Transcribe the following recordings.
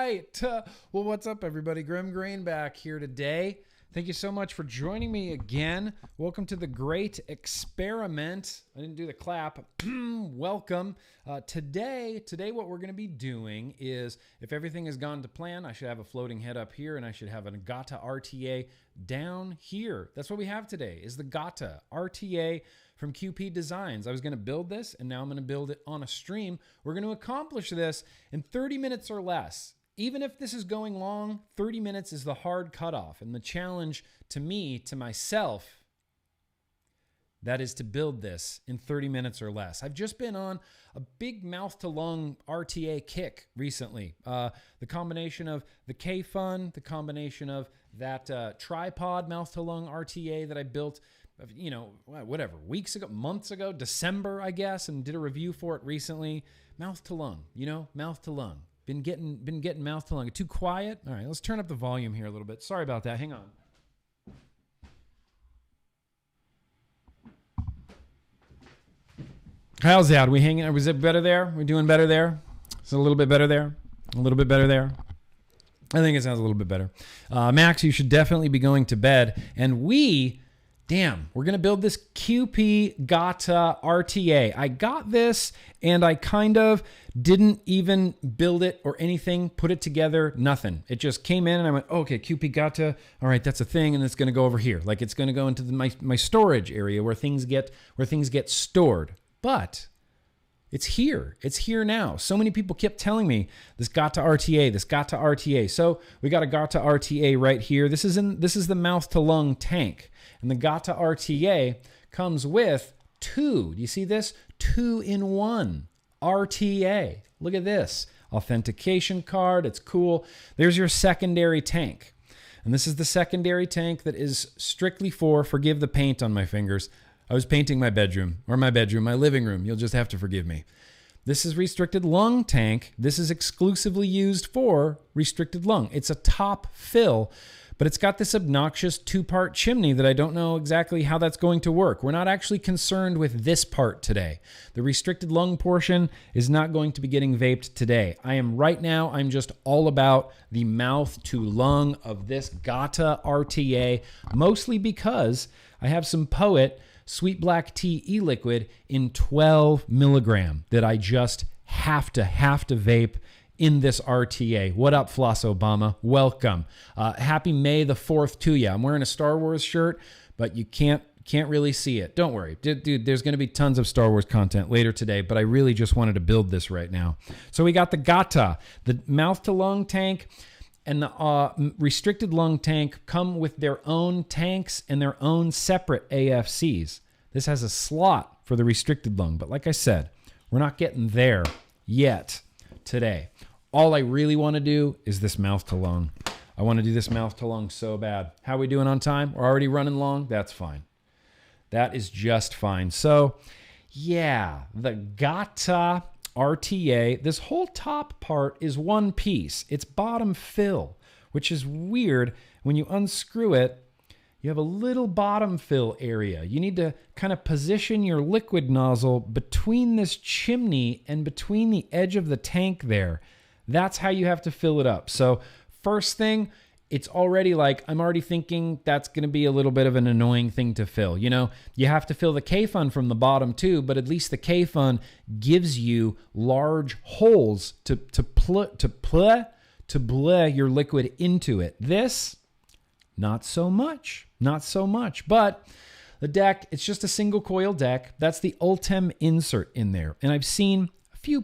right. Well, what's up, everybody? GrimmGreen back here today. Thank you so much for joining me again. Welcome to the great experiment. I didn't do the clap. Welcome. Today, what we're going to be doing is, if everything has gone to plan, I should have a floating head up here, and I should have a GATA RTA down here. That's what we have today, is the GATA RTA from QP Designs. I was going to build this, and now I'm going to build it on a stream. We're going to accomplish this in 30 minutes or less. Even if this is going long, 30 minutes is the hard cutoff. And the challenge to me, to myself, that is to build this in 30 minutes or less. I've just been on a big mouth-to-lung RTA kick recently. The combination of the K-Fun, the combination of that tripod mouth-to-lung RTA that I built, you know, whatever, weeks ago, months ago, December, I guess, and did a review for it recently. Mouth-to-lung, you know, mouth-to-lung. Been getting mouth to lung. Too quiet? All right, let's turn up the volume here a little bit. Sorry about that. Hang on. How's that? Are we hanging? Was it better there? We doing better there? Is it a little bit better there? A little bit better there? I think it sounds a little bit better. Max, you should definitely be going to bed. And we're going to build this QP GATA RTA. I got this and I kind of didn't even build it or anything, put it together, nothing. It just came in and I went, okay, QP GATA, all right, that's a thing, and it's going to go over here. Like, it's going to go into my storage area where things get stored. But it's here. It's here now. So many people kept telling me this GATA RTA, this GATA RTA. So we got a GATA RTA right here. This is the mouth to lung tank. And the GATA RTA comes with two. Do you see this? 2-in-1 RTA. Look at this. Authentication card. It's cool. There's your secondary tank. And this is the secondary tank that is strictly forgive the paint on my fingers. I was painting my bedroom, my living room. You'll just have to forgive me. This is restricted lung tank. This is exclusively used for restricted lung. It's a top fill, but it's got this obnoxious 2-part chimney that I don't know exactly how that's going to work. We're not actually concerned with this part today. The restricted lung portion is not going to be getting vaped today. I'm just all about the mouth to lung of this GATA RTA, mostly because I have some Poet Sweet Black Tea e-liquid in 12 milligram that I just have to vape in this RTA. What up, Floss Obama? Welcome. Happy May the 4th to you. I'm wearing a Star Wars shirt, but you can't really see it. Don't worry. Dude, there's going to be tons of Star Wars content later today, but I really just wanted to build this right now. So we got the GATA, the mouth-to-lung tank, and the restricted lung tank come with their own tanks and their own separate AFCs. This has a slot for the restricted lung, but like I said, we're not getting there yet today. All I really want to do is this mouth to lung. I want to do this mouth to lung so bad. How are we doing on time? We're already running long? That's fine. That is just fine. So yeah, the GATA RTA, this whole top part is one piece. It's bottom fill, which is weird. When you unscrew it, you have a little bottom fill area. You need to kind of position your liquid nozzle between this chimney and between the edge of the tank there. That's how you have to fill it up. So first thing, it's already like, I'm already thinking that's going to be a little bit of an annoying thing to fill. You know, you have to fill the K-Fun from the bottom too, but at least the K-Fun gives you large holes to blow your liquid into it. This, not so much. But the deck, it's just a single coil deck. That's the Ultem insert in there. And I've seen a few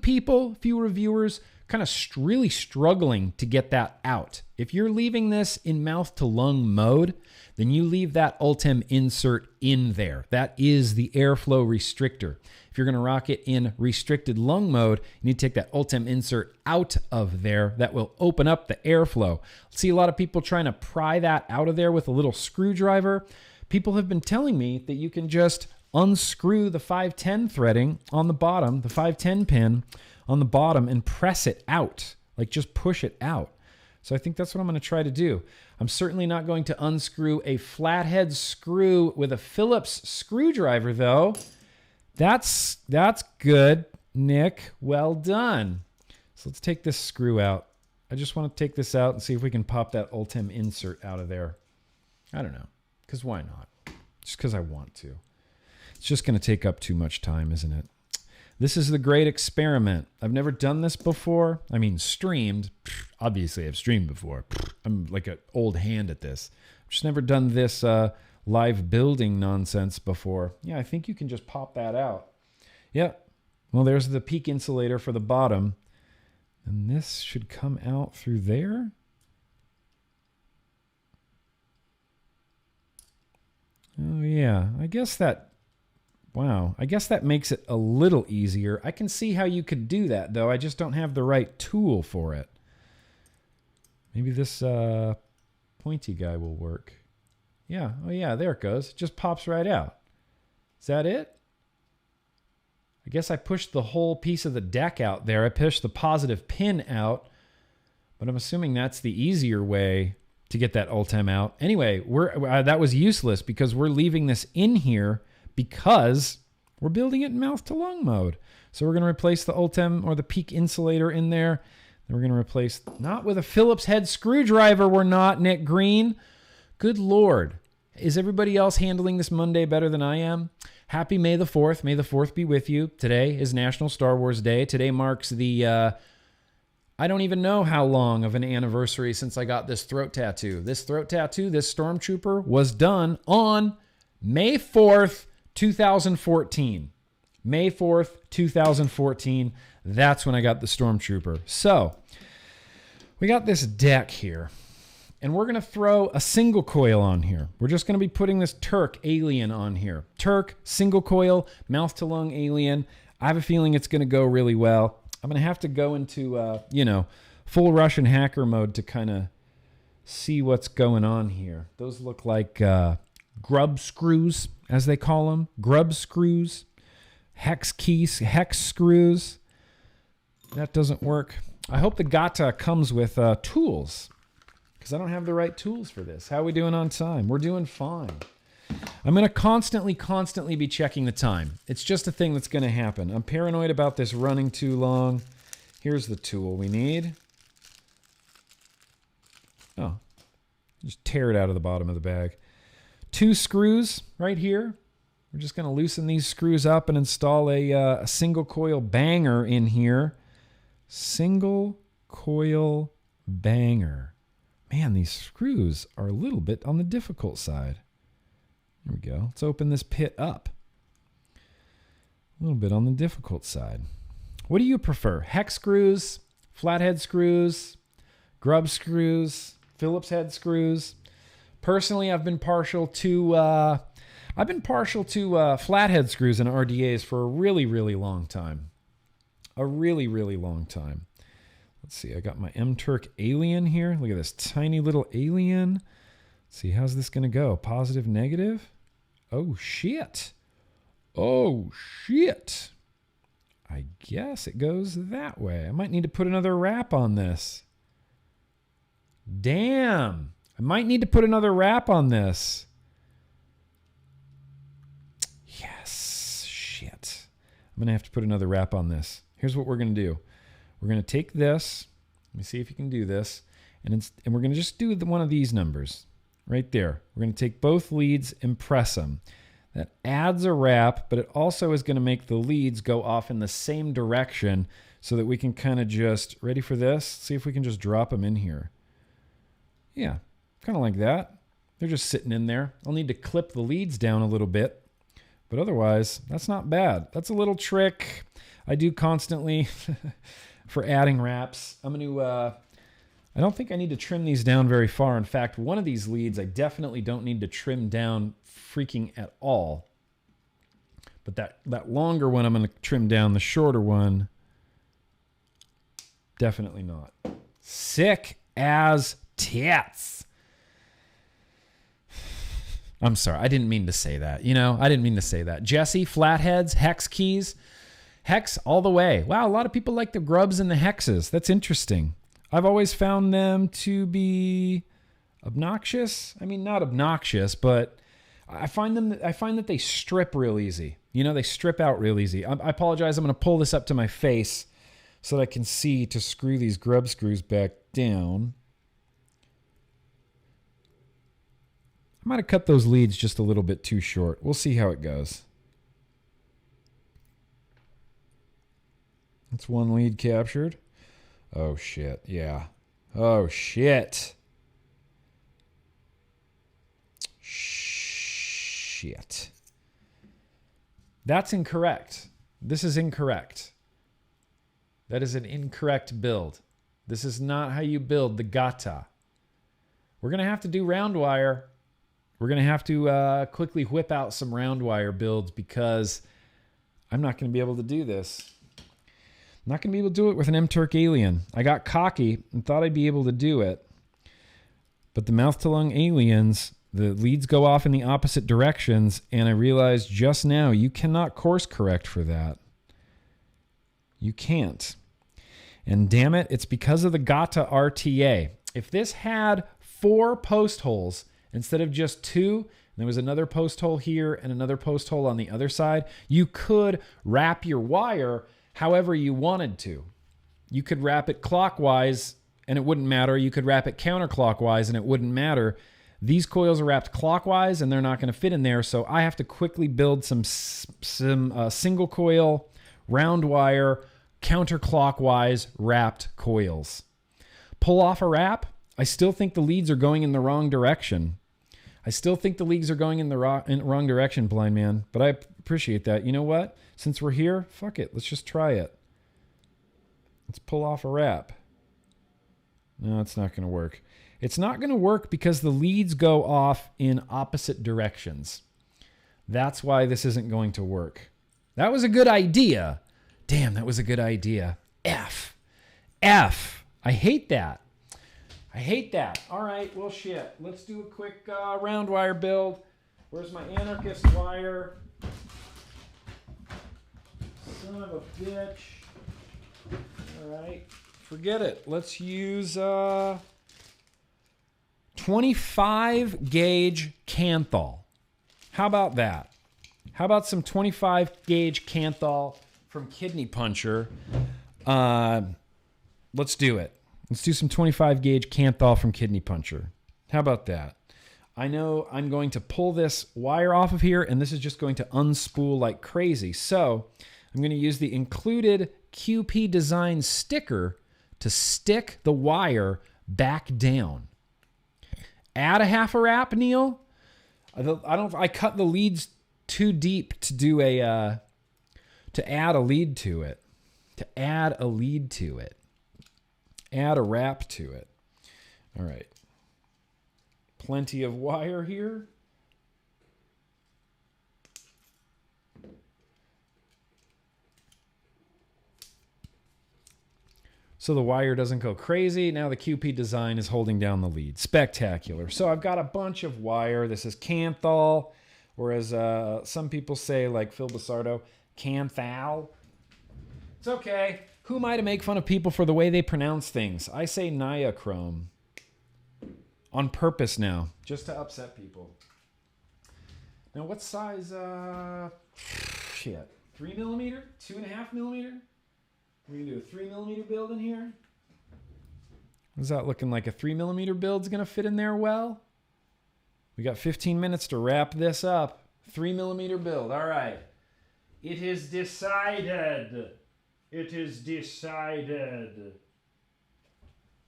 reviewers kind of really struggling to get that out. If you're leaving this in mouth to lung mode, then you leave that Ultem insert in there. That is the airflow restrictor. If you're going to rock it in restricted lung mode, you need to take that Ultem insert out of there. That will open up the airflow. See a lot of people trying to pry that out of there with a little screwdriver. People have been telling me that you can just unscrew the 510 threading on the bottom, the 510 pin on the bottom, and press it out. Like, just push it out. So I think that's what I'm going to try to do. I'm certainly not going to unscrew a flathead screw with a Phillips screwdriver, though. That's good, Nick. Well done. So let's take this screw out. I just want to take this out and see if we can pop that Ultem insert out of there. I don't know, because why not? Just because I want to. It's just going to take up too much time, isn't it? This is the great experiment. I've never done this before. I mean, streamed. Obviously, I've streamed before. I'm like an old hand at this. I've just never done this live building nonsense before. Yeah, I think you can just pop that out. Yep. Well, there's the peak insulator for the bottom. And this should come out through there. Oh, yeah. I guess that... Wow. I guess that makes it a little easier. I can see how you could do that, though. I just don't have the right tool for it. Maybe this pointy guy will work. Yeah. Oh, yeah. There it goes. It just pops right out. Is that it? I guess I pushed the whole piece of the deck out there. I pushed the positive pin out. But I'm assuming that's the easier way to get that Ultem out. Anyway, that was useless because we're leaving this in here because we're building it in mouth to lung mode. So we're going to replace the Ultem or the peak insulator in there. Then we're going to replace, not with a Phillips head screwdriver, we're not, Nick Green. Good Lord. Is everybody else handling this Monday better than I am? Happy May the 4th. May the 4th be with you. Today is National Star Wars Day. Today marks the, I don't even know how long of an anniversary since I got this throat tattoo. This throat tattoo, this Stormtrooper, was done on May 4th, 2014. May 4th, 2014. That's when I got the Stormtrooper. So, we got this deck here. And we're going to throw a single coil on here. We're just going to be putting this Turk Alien on here. Turk, single coil, mouth to lung Alien. I have a feeling it's going to go really well. I'm going to have to go into, full Russian hacker mode to kind of see what's going on here. Those look like grub screws, as they call them. Grub screws. Hex keys, hex screws. That doesn't work. I hope the GATA comes with tools, because I don't have the right tools for this. How are we doing on time? We're doing fine. I'm going to constantly be checking the time. It's just a thing that's going to happen. I'm paranoid about this running too long. Here's the tool we need. Oh, just tear it out of the bottom of the bag. 2 screws right here. We're just going to loosen these screws up and install a single coil banger in here. Single coil banger. Man, these screws are a little bit on the difficult side. There we go. Let's open this pit up. A little bit on the difficult side. What do you prefer? Hex screws, flathead screws, grub screws, Phillips head screws? Personally, I've been partial to flathead screws and RDAs for a really, really long time. A really, really long time. Let's see. I got my M-Turk Alien here. Look at this tiny little Alien. Let's see. How's this going to go? Positive, negative? Oh, shit. Oh, shit. I guess it goes that way. I might need to put another wrap on this. Damn. I might need to put another wrap on this. Yes. Shit. I'm going to have to put another wrap on this. Here's what we're going to do. We're going to take this. Let me see if you can do this. And we're going to just do one of these numbers right there. We're going to take both leads and press them. That adds a wrap, but it also is going to make the leads go off in the same direction so that we can kind of just, ready for this? See if we can just drop them in here. Yeah, kind of like that. They're just sitting in there. I'll need to clip the leads down a little bit, but otherwise, that's not bad. That's a little trick I do constantly for adding wraps. I'm going to, I don't think I need to trim these down very far. In fact, one of these leads I definitely don't need to trim down freaking at all. But that longer one I'm going to trim down. The shorter one, definitely not. Sick as tits. I'm sorry. I didn't mean to say that. I didn't mean to say that. Jesse, flatheads, hex keys. Hex all the way. Wow, a lot of people like the grubs and the hexes. That's interesting. I've always found them to be obnoxious. I mean, not obnoxious, but I find that they strip real easy. They strip out real easy. I apologize. I'm going to pull this up to my face so that I can see to screw these grub screws back down. I might have cut those leads just a little bit too short. We'll see how it goes. That's one lead captured. Oh, shit. Yeah. Oh, shit. Shit. That's incorrect. This is incorrect. That is an incorrect build. This is not how you build the GATA. We're going to have to do round wire. We're going to have to quickly whip out some round wire builds because I'm not going to be able to do this. I'm not going to be able to do it with an M-Turk Alien. I got cocky and thought I'd be able to do it. But the mouth-to-lung Aliens, the leads go off in the opposite directions, and I realized just now you cannot course correct for that. You can't. And damn it, it's because of the GATA RTA. If this had 4 post holes instead of just 2, and there was another post hole here and another post hole on the other side, you could wrap your wire however you wanted to. You could wrap it clockwise and it wouldn't matter. You could wrap it counterclockwise and it wouldn't matter. These coils are wrapped clockwise and they're not going to fit in there, so I have to quickly build some single coil, round wire, counterclockwise wrapped coils. Pull off a wrap. I still think the leads are going in the wrong direction. I still think the leads are going in the wrong direction, blind man, but I appreciate that. You know what? Since we're here, fuck it. Let's just try it. Let's pull off a wrap. No, it's not going to work. It's not going to work because the leads go off in opposite directions. That's why this isn't going to work. That was a good idea. Damn, that was a good idea. F. I hate that. I hate that. All right, well, shit. Let's do a quick round wire build. Where's my anarchist wire? Son of a bitch. All right. Forget it. Let's use 25 gauge Canthal. How about that? How about some 25 gauge Canthal from Kidney Puncher? Let's do it. Let's do some 25 gauge Canthal from Kidney Puncher. How about that? I know I'm going to pull this wire off of here, and this is just going to unspool like crazy. So I'm going to use the included QP Designs sticker to stick the wire back down. Add a half a wrap, Neil. I cut the leads too deep to do to add a lead to it. Add a wrap to it. All right. Plenty of wire here. So the wire doesn't go crazy. Now the QP design is holding down the lead. Spectacular. So I've got a bunch of wire. This is Canthal, or as some people say, like Phil Basardo, Canthal. It's okay. Who am I to make fun of people for the way they pronounce things? I say Niachrome. On purpose now, just to upset people. Now what size, shit, 3 millimeter, 2.5 millimeter? We're gonna do a 3 millimeter build in here. Is that looking like a 3 millimeter build's gonna fit in there well? We got 15 minutes to wrap this up. 3 millimeter build, all right. It is decided. It is decided.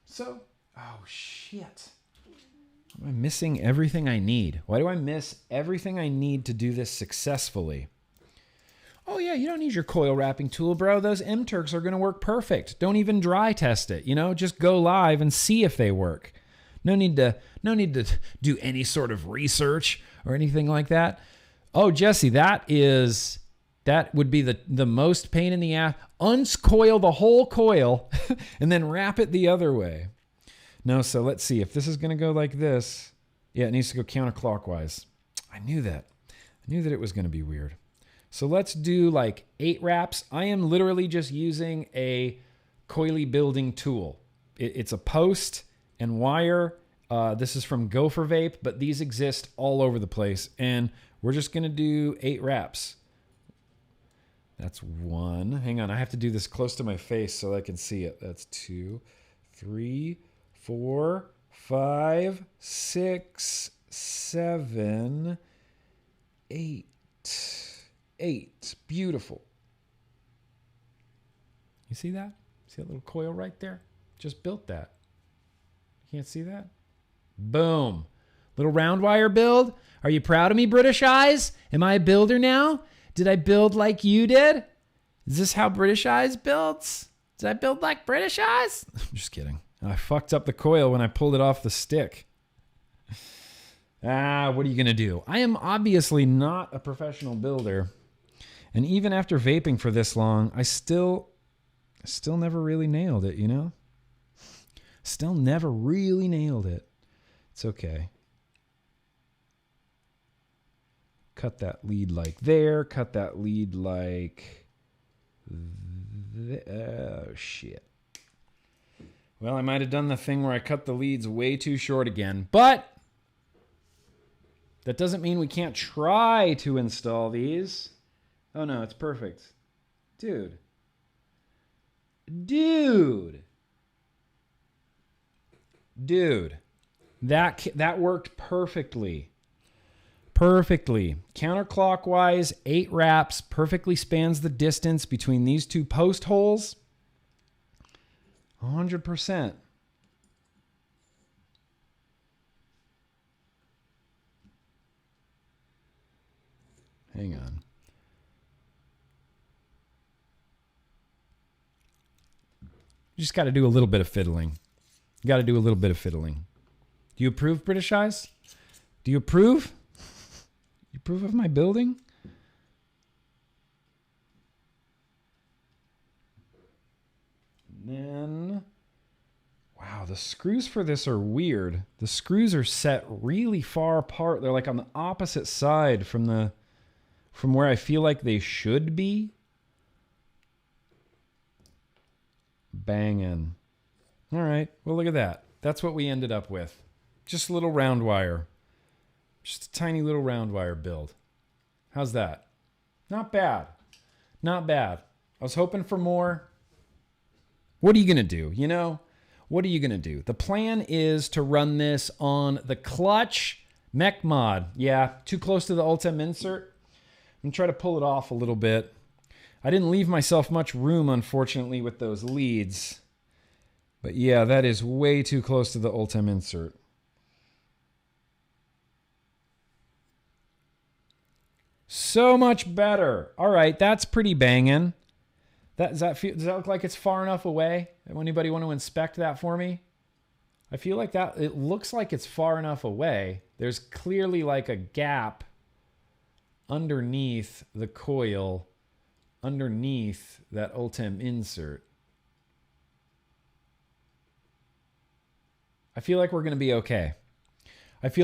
So, oh shit. Am I missing everything I need? Why do I miss everything I need to do this successfully? Oh yeah, you don't need your coil wrapping tool, bro. Those M-Turks are going to work perfect. Don't even dry test it, you know? Just go live and see if they work. No need to do any sort of research or anything like that. Oh, Jesse, that would be the most pain in the ass. Uncoil the whole coil and then wrap it the other way. No, so let's see. If this is going to go like this, yeah, it needs to go counterclockwise. I knew that. I knew that it was going to be weird. So let's do like 8 wraps. I am literally just using a coily building tool. It's a post and wire. This is from Gopher Vape, but these exist all over the place. And we're just going to do 8 wraps. That's 1. Hang on, I have to do this close to my face so I can see it. That's 2, 3, 4, 5, 6, 7, 8. 8. Beautiful. You see that? See that little coil right there? Just built that. You can't see that? Boom. Little round wire build. Are you proud of me, British Eyes? Am I a builder now? Did I build like you did? Is this how British Eyes builds? Did I build like British Eyes? I'm just kidding. I fucked up the coil when I pulled it off the stick. What are you going to do? I am obviously not a professional builder. And even after vaping for this long, I still never really nailed it, you know? Still never really nailed it. It's okay. Cut that lead like there. Cut that lead like... Oh, shit. Well, I might have done the thing where I cut the leads way too short again. But that doesn't mean we can't try to install these. Oh, no, it's perfect. Dude. That worked perfectly. Counterclockwise, 8 wraps, perfectly spans the distance between these 2 post holes. 100%. Hang on. You just got to do a little bit of fiddling. You got to do a little bit of fiddling. Do you approve, British Eyes? Do you approve? You approve of my building? Then, wow, the screws for this are weird. The screws are set really far apart. They're like on the opposite side from where I feel like they should be. Banging. All right, well, look at that. That's what we ended up with. Just a little round wire. Just a tiny little round wire build. How's that? Not bad. Not bad. I was hoping for more. What are you going to do? You know, what are you going to do? The plan is to run this on the clutch mech mod. Yeah, too close to the Ultem insert. I'm going to try to pull it off a little bit. I didn't leave myself much room, unfortunately, with those leads. But yeah, that is way too close to the Ultem insert. So much better. All right, that's pretty banging. Does that look like it's far enough away? Anybody want to inspect that for me? I feel like that, it looks like it's far enough away. There's clearly like a gap underneath the coil, underneath that Ultem insert. I feel like we're going to be okay. But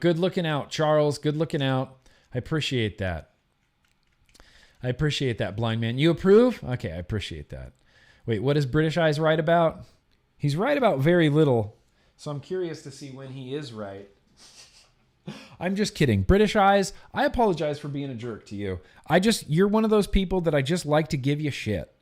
good looking out, Charles. Good looking out. I appreciate that. Blind man. You approve? Okay, I appreciate that. Wait, what is British Eyes right about? He's right about very little. So I'm curious to see when he is right. I'm just kidding. British Eyes, I apologize for being a jerk to you. You're one of those people that I just like to give you shit.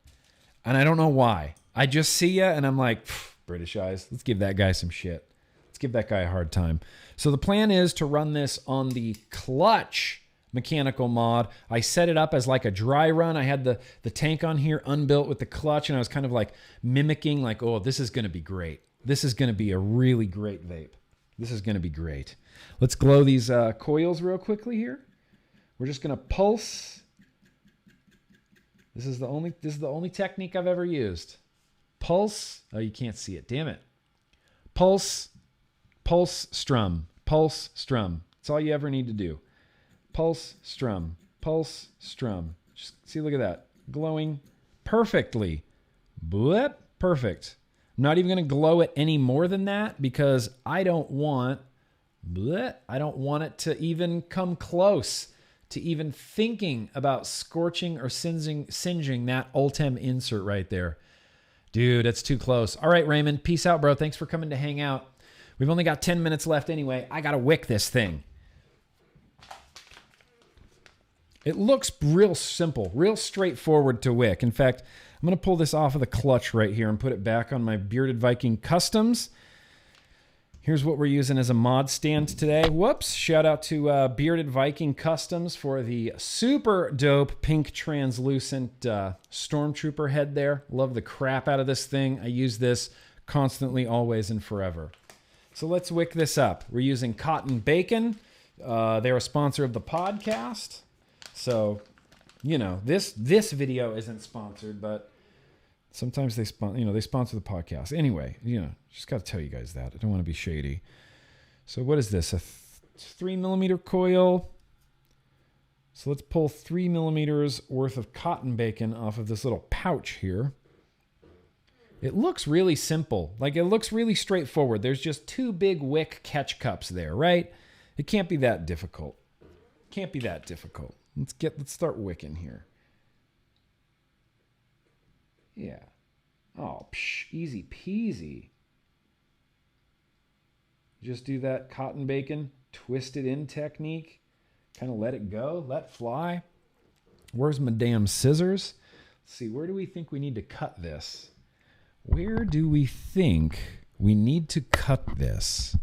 And I don't know why. I just see you and I'm like, British Eyes, let's give that guy some shit. Let's give that guy a hard time. So the plan is to run this on the clutch mechanical mod. I set it up as like a dry run. I had the tank on here unbuilt with the clutch, and I was kind of like mimicking like, oh, this is going to be great. This is going to be a really great vape. This is going to be great. Let's glow these coils real quickly here. We're just going to pulse. This is the only technique I've ever used. Pulse. Oh, you can't see it. Damn it. Pulse, strum. Pulse, strum. That's all you ever need to do. Pulse, strum. Pulse, strum. Just see, look at that. Glowing perfectly. Blip. Perfect. I'm not even going to glow it any more than that because I don't want it to even come close to even thinking about scorching or singeing that Ultem insert right there. Dude, that's too close. All right, Raymond. Peace out, bro. Thanks for coming to hang out. We've only got 10 minutes left anyway. I got to wick this thing. It looks real simple, real straightforward to wick. In fact, I'm going to pull this off of the clutch right here and put it back on my Bearded Viking Customs. Here's what we're using as a mod stand today. Whoops. Shout out to Bearded Viking Customs for the super dope pink translucent Stormtrooper head there. Love the crap out of this thing. I use this constantly, always, and forever. So let's wick this up. We're using Cotton Bacon. They're a sponsor of the podcast. So, you know, this video isn't sponsored, but sometimes they sponsor the podcast. Anyway, you know, just got to tell you guys that. I don't want to be shady. So what is this? A 3mm coil. So let's pull 3mm worth of cotton bacon off of this little pouch here. It looks really simple. Like, it looks really straightforward. There's just 2 big wick catch cups there, right? It can't be that difficult. Can't be that difficult. Let's start wicking here. Yeah. Oh, easy peasy. Just do that cotton bacon, twist it in technique. Kind of let it go, let fly. Where's my damn scissors? Let's see, where do we think we need to cut this? Where do we think we need to cut this?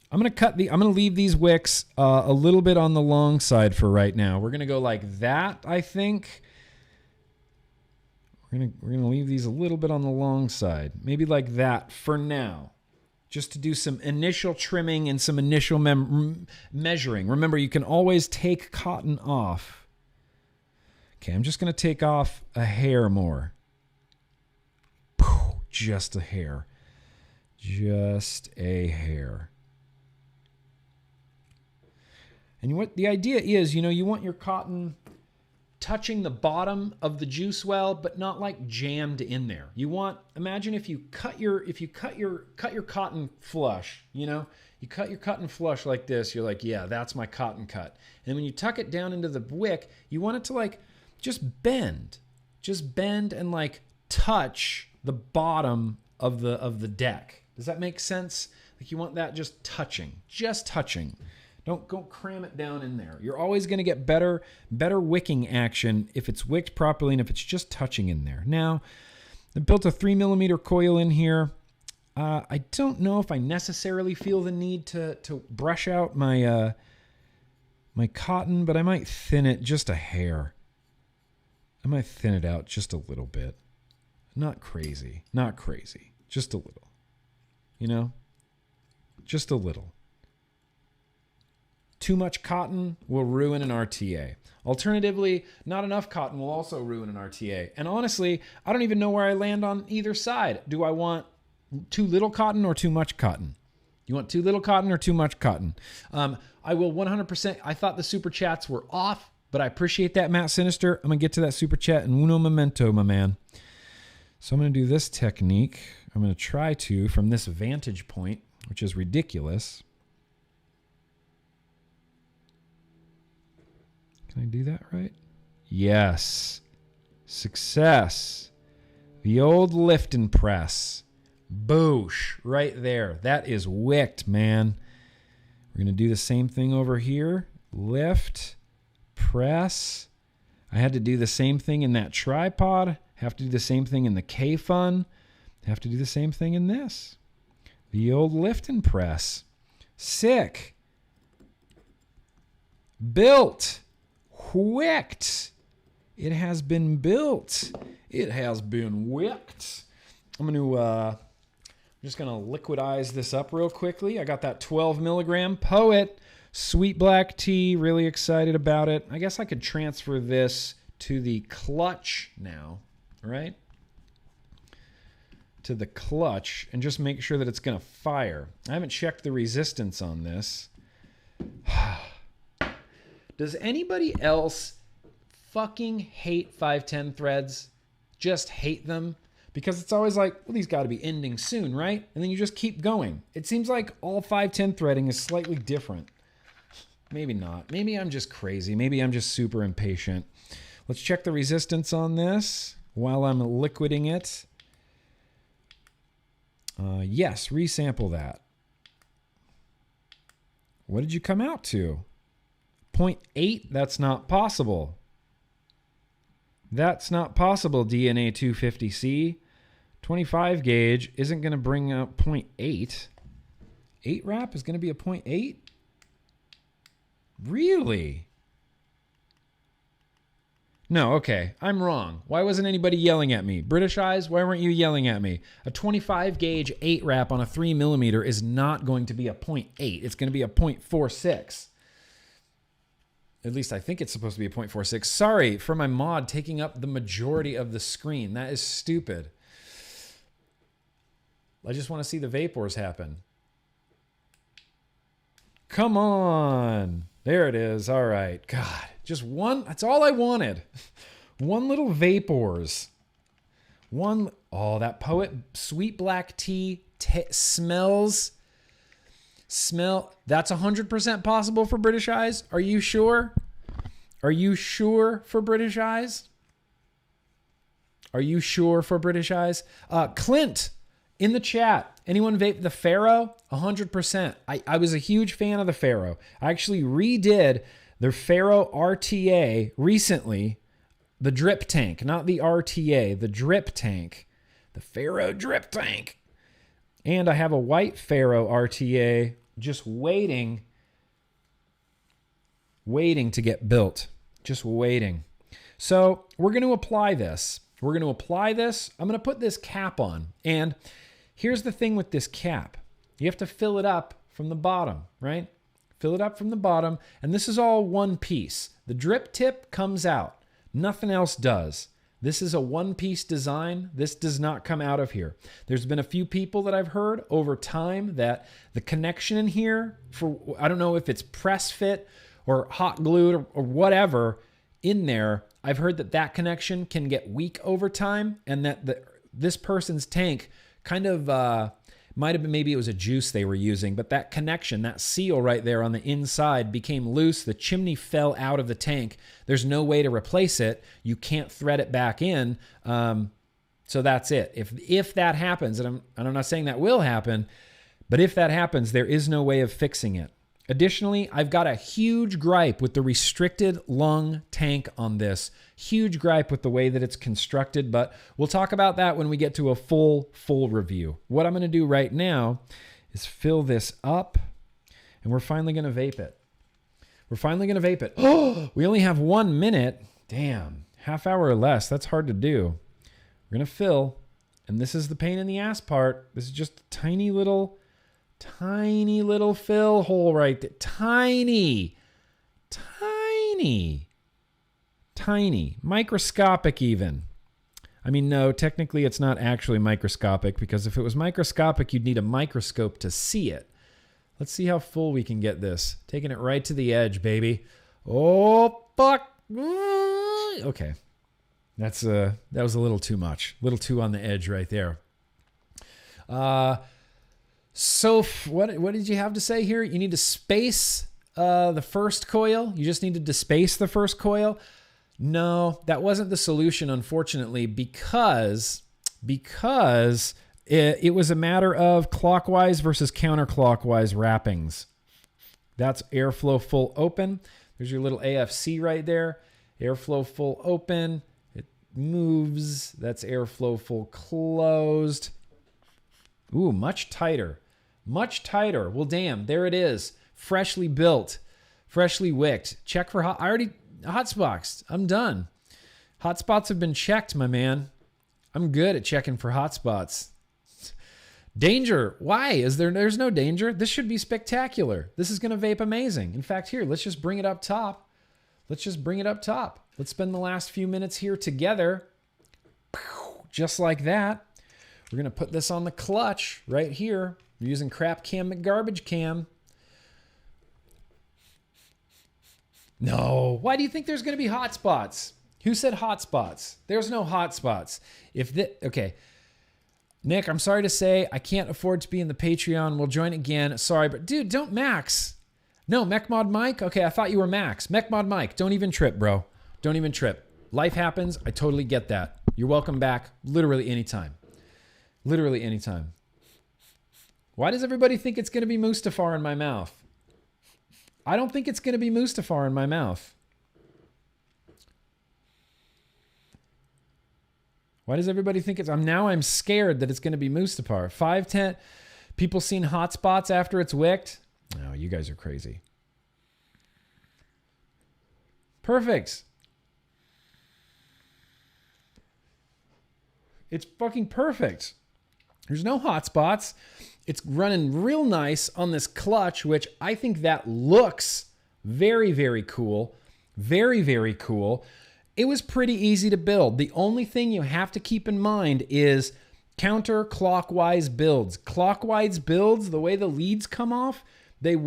I'm gonna leave these wicks a little bit on the long side for right now. We're gonna go like that, I think. We're gonna leave these a little bit on the long side, maybe like that for now, just to do some initial trimming and some initial measuring. Remember, you can always take cotton off. Okay, I'm just gonna take off a hair more. Just a hair. Just a hair. And what the idea is, you know, you want your cotton touching the bottom of the juice well, but not like jammed in there. You want, imagine if you cut your cotton flush, you know, you cut your cotton flush like this, you're like, yeah, that's my cotton cut. And when you tuck it down into the wick, you want it to like just bend and like touch the bottom of the deck. Does that make sense? Like, you want that just touching. Don't go cram it down in there. You're always going to get better wicking action if it's wicked properly and if it's just touching in there. Now, I built a 3mm coil in here. I don't know if I necessarily feel the need to brush out my my cotton, but I might thin it just a hair. I might thin it out just a little bit. Not crazy. Just a little. You know? Just a little. Too much cotton will ruin an RTA. Alternatively, not enough cotton will also ruin an RTA. And honestly, I don't even know where I land on either side. Do I want too little cotton or too much cotton? You want too little cotton or too much cotton? I will 100%. I thought the super chats were off, but I appreciate that, Matt Sinister. I'm going to get to that super chat in uno momento, my man. So I'm going to do this technique. I'm going to try to, from this vantage point, which is ridiculous. Can I do that right? Yes. Success. The old lift and press. Boosh. Right there. That is wicked, man. We're going to do the same thing over here. Lift. Press. I had to do the same thing in that tripod. Have to do the same thing in the K-Fun. Have to do the same thing in this. The old lift and press. Sick. Built. Wicked. It has been built. It has been wicked. I'm just gonna liquidize this up real quickly. I got that 12mg Poet sweet black tea. Really excited about it. I guess I could transfer this to the clutch now, right? To the clutch and just make sure that it's gonna fire. I haven't checked the resistance on this. Does anybody else fucking hate 510 threads? Just hate them? Because it's always like, well, these got to be ending soon, right? And then you just keep going. It seems like all 510 threading is slightly different. Maybe not. Maybe I'm just crazy. Maybe I'm just super impatient. Let's check the resistance on this while I'm liquiding it. Yes, resample that. What did you come out to? 0.8? That's not possible. That's not possible, DNA 250C. 25 gauge isn't going to bring out 0.8. 8 wrap is going to be a 0.8? Really? No, okay. I'm wrong. Why wasn't anybody yelling at me? British Eyes, why weren't you yelling at me? A 25 gauge 8 wrap on a 3 millimeter is not going to be a 0.8. It's going to be a 0.46. At least I think it's supposed to be a 0.46. Sorry for my mod taking up the majority of the screen. That is stupid. I just want to see the vapors happen. Come on. There it is. All right. God, just one. That's all I wanted. One little vapors. One. Oh, that Poet Sweet Black Tea smells. That's 100% possible for British Eyes. Are you sure? Are you sure for British Eyes? Are you sure for British Eyes? Clint in the chat. Anyone vape the Pharaoh? 100%. I was a huge fan of the Pharaoh. I actually redid the Pharaoh RTA recently. The drip tank, not the RTA, the drip tank. The Pharaoh drip tank. And I have a white Pharaoh RTA just waiting to get built. Just waiting. So we're going to apply this. I'm going to put this cap on. And here's the thing with this cap. You have to fill it up from the bottom, right? Fill it up from the bottom. And this is all one piece. The drip tip comes out. Nothing else does. This is a one-piece design. This does not come out of here. There's been a few people that I've heard over time that the connection in here, I don't know if it's press fit or hot glued or whatever in there, I've heard that connection can get weak over time, and that this person's tank kind of might have been, maybe it was a juice they were using, but that connection, that seal right there on the inside became loose. The chimney fell out of the tank. There's no way to replace it. You can't thread it back in. So that's it. If that happens, and I'm not saying that will happen, but if that happens, there is no way of fixing it. Additionally, I've got a huge gripe with the restricted lung tank on this. Huge gripe with the way that it's constructed, but we'll talk about that when we get to a full review. What I'm going to do right now is fill this up, and we're finally going to vape it. Oh, we only have 1 minute. Damn, half hour or less. That's hard to do. We're going to fill, and this is the pain in the ass part. This is just a tiny little fill hole right there. Tiny. Microscopic even. I mean, no, technically it's not actually microscopic, because if it was microscopic, you'd need a microscope to see it. Let's see how full we can get this. Taking it right to the edge, baby. Oh, fuck. Okay. That was a little too much. A little too on the edge right there. So what did you have to say here? You need to space the first coil. You just needed to space the first coil. No, that wasn't the solution, unfortunately, because it was a matter of clockwise versus counterclockwise wrappings. That's airflow full open. There's your little AFC right there. Airflow full open. It moves. That's airflow full closed. Ooh, much tighter. Much tighter. Well, damn, there it is. Freshly built, freshly wicked. Check for hotspots. I'm done. Hotspots have been checked, my man. I'm good at checking for hotspots. Danger. Why? There's no danger. This should be spectacular. This is going to vape amazing. In fact, here, let's just bring it up top. Let's spend the last few minutes here together. Just like that. We're going to put this on the clutch right here. We're using crap cam McGarbage cam. No. Why do you think there's going to be hotspots? Who said hotspots? There's no hotspots. Okay. Nick, I'm sorry to say I can't afford to be in the Patreon. We'll join again. Sorry, but dude, don't Max. No, MechMod Mike? Okay, I thought you were Max. MechMod Mike, don't even trip, bro. Don't even trip. Life happens. I totally get that. You're welcome back literally anytime. Literally anytime. Why does everybody think it's going to be Mustafar in my mouth? I don't think it's going to be Mustafar in my mouth. Why does everybody think it's... I'm scared that it's going to be Mustafar. 510. People seen hot spots after it's wicked? No, you guys are crazy. Perfect. It's fucking perfect. There's no hot spots. It's running real nice on this clutch, which I think that looks very, very cool. Very, very cool. It was pretty easy to build. The only thing you have to keep in mind is counterclockwise builds. Clockwise builds, the way the leads come off, they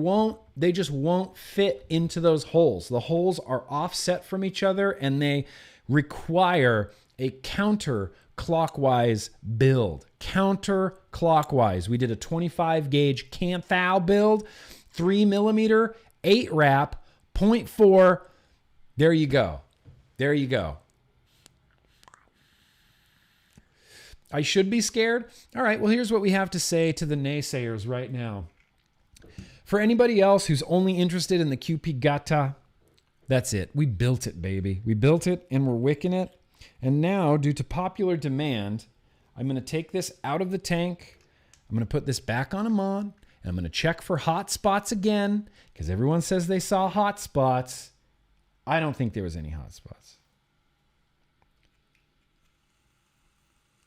just won't fit into those holes. The holes are offset from each other and they require a counterclockwise build. Counterclockwise. We did a 25 gauge Canthau build, 3 millimeter, 8 wrap, 0.4. There you go. There you go. I should be scared. All right, well, here's what we have to say to the naysayers right now. For anybody else who's only interested in the QP GATA, that's it. We built it, baby. We built it and we're wicking it. And now, due to popular demand, I'm going to take this out of the tank. I'm going to put this back on a mod. And I'm going to check for hot spots again because everyone says they saw hot spots. I don't think there was any hot spots.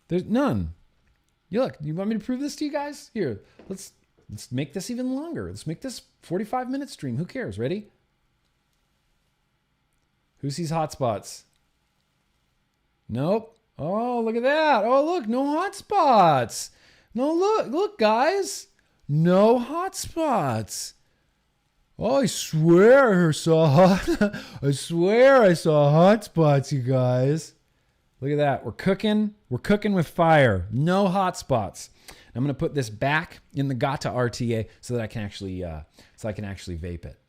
There's none. Look, you want me to prove this to you guys? Here, let's make this even longer. Let's make this 45-minute stream. Who cares? Ready? Who sees hot spots? Nope. Oh, look at that. Oh, look, no hot spots. No, look, guys. No hot spots. Oh, I swear I saw hot spots, you guys. Look at that. We're cooking. We're cooking with fire. No hot spots. I'm going to put this back in the GATA RTA so that I can actually vape it.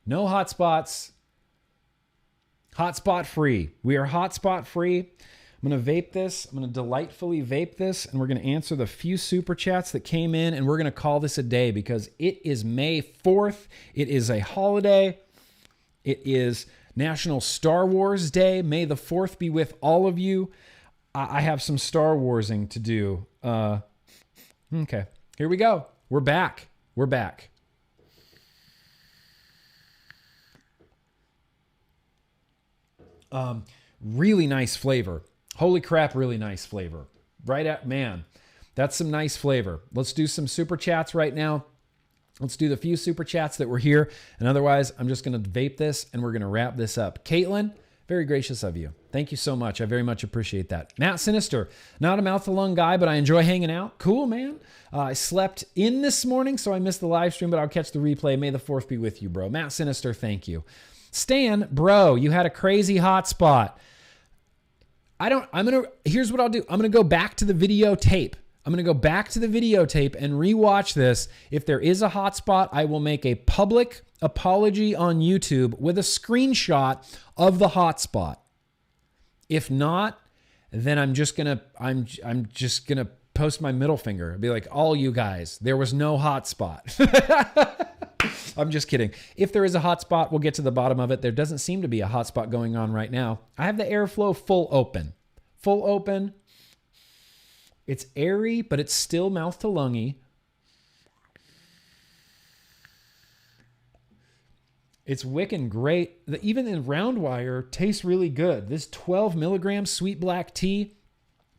No hot spots. Hotspot free. We are hotspot free. I'm going to vape this. I'm going to delightfully vape this, and we're going to answer the few super chats that came in, and we're going to call this a day because it is May 4th. It is a holiday. It is National Star Wars Day. May the 4th be with all of you. I have some Star Warsing to do. Okay, here we go. We're back. We're back. Really nice flavor. Holy crap, really nice flavor. Right at, man, that's some nice flavor. Let's do some super chats right now. Let's do the few super chats that were here. And otherwise, I'm just going to vape this and we're going to wrap this up. Caitlin, very gracious of you. Thank you so much. I very much appreciate that. Matt Sinister, not a mouth-to-lung guy, but I enjoy hanging out. Cool, man. I slept in this morning, so I missed the live stream, but I'll catch the replay. May the 4th be with you, bro. Matt Sinister, thank you. Stan, bro, you had a crazy hot spot. Here's what I'll do. I'm going to go back to the videotape. I'm going to go back to the videotape and rewatch this. If there is a hotspot, I will make a public apology on YouTube with a screenshot of the hotspot. If not, then I'm just going to post my middle finger and be like, all you guys, there was no hotspot. I'm just kidding. If there is a hotspot, we'll get to the bottom of it. There doesn't seem to be a hotspot going on right now. I have the airflow full open. Full open. It's airy, but it's still mouth to lungy. It's wicking great. Even in round wire, tastes really good. This 12 milligram sweet black tea,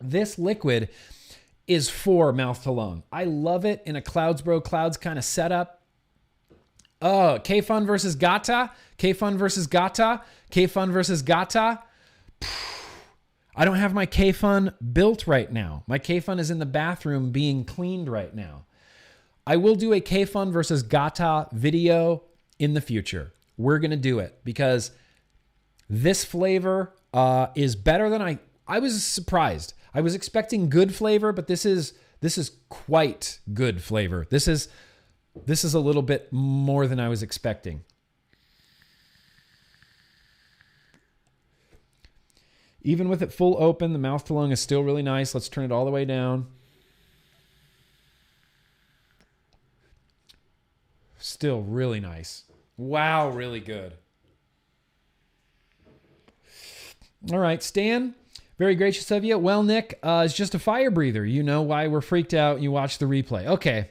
this liquid is for mouth to lung. I love it in a Clouds Bro Clouds kind of setup. Oh, K-Fun versus GATA. K-Fun versus GATA. K-Fun versus GATA. I don't have my K-Fun built right now. My K-Fun is in the bathroom being cleaned right now. I will do a K-Fun versus GATA video in the future. We're going to do it because this flavor is better than I was surprised. I was expecting good flavor, but this is quite good flavor. This is a little bit more than I was expecting. Even with it full open, the mouth to lung is still really nice. Let's turn it all the way down. Still really nice. Wow, really good. All right, Stan, very gracious of you. Well, Nick, it's just a fire breather. You know why we're freaked out. You watch the replay. Okay,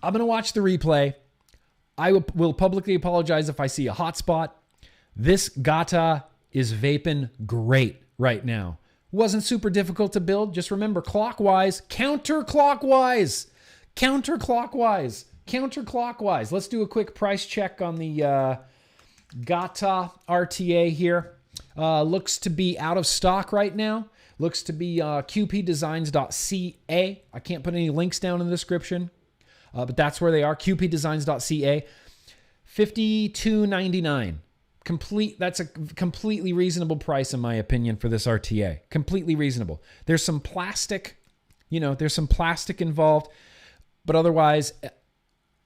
I'm going to watch the replay. I will publicly apologize if I see a hot spot. This GATA is vaping great right now. Wasn't super difficult to build. Just remember, clockwise, counterclockwise, counterclockwise, counterclockwise. Let's do a quick price check on the GATA RTA here. Looks to be out of stock right now. Looks to be qpdesigns.ca. I can't put any links down in the description, but that's where they are. qpdesigns.ca. $52.99. That's a completely reasonable price in my opinion for this RTA. Completely reasonable. There's some plastic, there's some plastic involved, but otherwise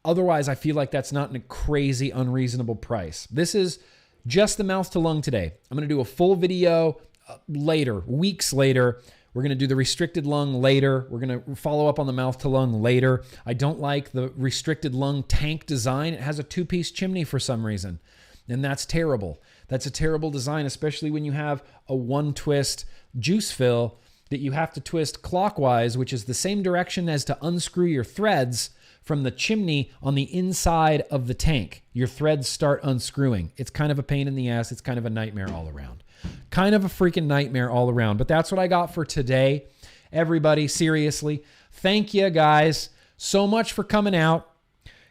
I feel like that's not a crazy unreasonable price. This is just the mouth to lung today. I'm going to do a full video later, weeks later. We're going to do the restricted lung later. We're going to follow up on the mouth to lung later. I don't like the restricted lung tank design. It has a 2-piece chimney for some reason. And that's terrible. That's a terrible design, especially when you have a 1-twist juice fill that you have to twist clockwise, which is the same direction as to unscrew your threads from the chimney on the inside of the tank. Your threads start unscrewing. It's kind of a pain in the ass. It's kind of a nightmare all around. Kind of a freaking nightmare all around. But that's what I got for today. Everybody, seriously, thank you guys so much for coming out.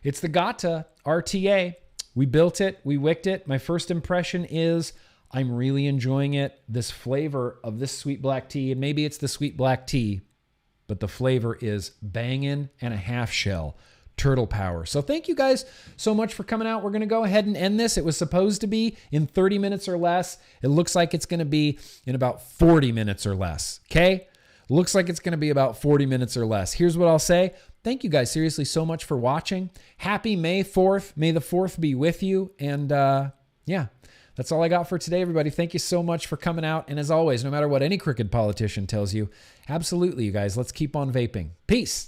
It's the GATA RTA. We built it. We wicked it. My first impression is I'm really enjoying it. This flavor of this sweet black tea, and maybe it's the sweet black tea, but the flavor is banging and a half shell. Turtle power. So thank you guys so much for coming out. We're going to go ahead and end this. It was supposed to be in 30 minutes or less. It looks like it's going to be in about 40 minutes or less. Okay? Looks like it's going to be about 40 minutes or less. Here's what I'll say. Thank you guys seriously so much for watching. Happy May 4th. May the 4th be with you. And yeah, that's all I got for today, everybody. Thank you so much for coming out. And as always, no matter what any crooked politician tells you, absolutely, you guys, let's keep on vaping. Peace.